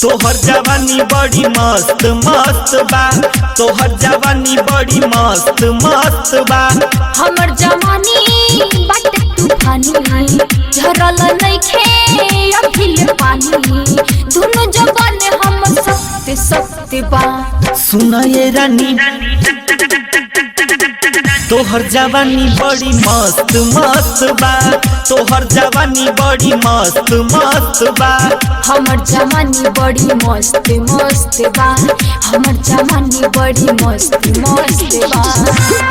तोहर जवानी बड़ी मस्त मस्त बा, तोहर जवानी बड़ी मस्त मस्त बा। हमर जवानी बाटे तूफानी, झरल नइखे अभिल पानी, दोनों जवान हम सत्य सत्य बा। सुना ये रानी तोहर जवानी बड़ी मस्त मस्त बा, तोहर जवानी बड़ी मस्त मस्त बा। हमर जवानी बड़ी मस्त मस्त बा, हमर जवानी बड़ी मस्त मस्त बा।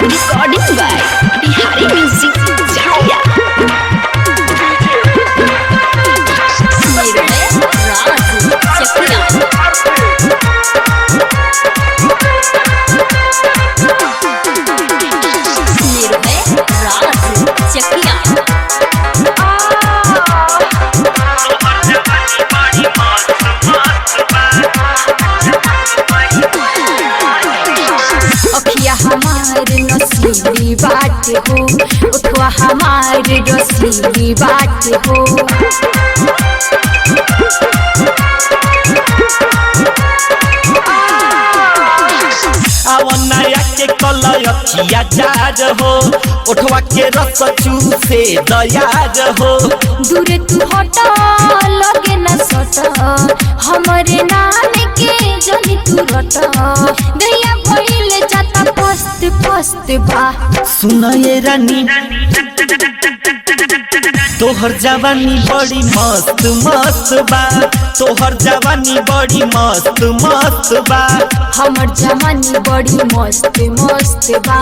रिकॉर्डिंग बाय बिहारी म्यूजिक जाया। हमारे नसीबी बात हो, उठवा हमारे रसीबी बात हो। नया के कलयखिया जाज हो, उठवा के रस चूसे दयाज हो। दूर तू हटा लगे न सटा, हमारे नाम के जनी तू रटा, दैया भइल जाता पस्त पस्त बा। सुना ये रानी तोहर जवानी बड़ी मस्त मस्त बा, तोहर जवानी बड़ी मस्त मस्त बा। हमर जवानी बड़ी मस्त मस्त बा,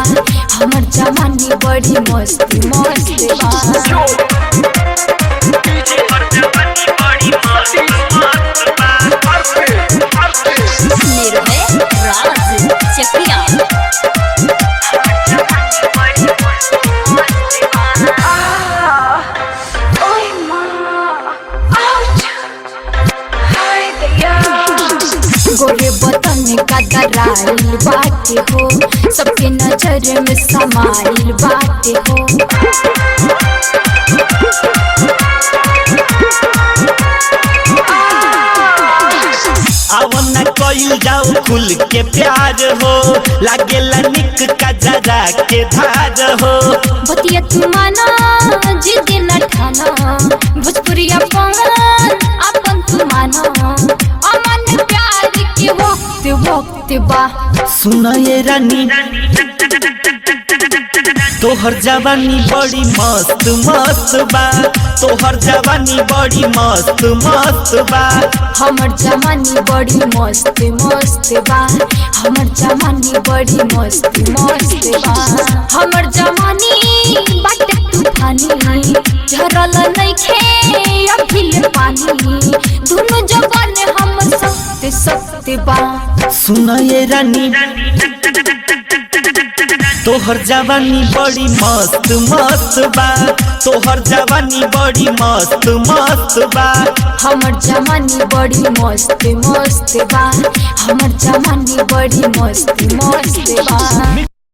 हमर जवानी बड़ी मस्त मस्त बा। गोरे बतन का दराइल बाटे हो, सबके नजर में समाइल बाटे हो। आवना कइल जाओ खुल के प्यार हो, लागेला निक का जरा के धाज हो। बतिया तू माना जिद न ठाना, भोजपुरिया पान अपन तू माना, अमन प्यार के वक्त वक्त बा। सुना ये रानी तोहर जवानी बड़ी मस्त मस्त बा, तोहर जवानी बड़ी मस्त मस्त बा। हमर जवानी बड़ी मस्त मस्त बा, हमर जवानी बड़ी मस्त मस्त बा। हमर जवानी बाटे तूफानी, झरल नइखे अभिल पानी, दोनों जवान हम सत्य सत्य बा। सुना ये रानी तोहर जवानी बड़ी मस्त मस्त बा, तोहर जवानी बड़ी मस्त मस्त बा। हमर जवानी बड़ी मस्त मस्त बा, हमर जवानी बड़ी मस्त मस्त बा।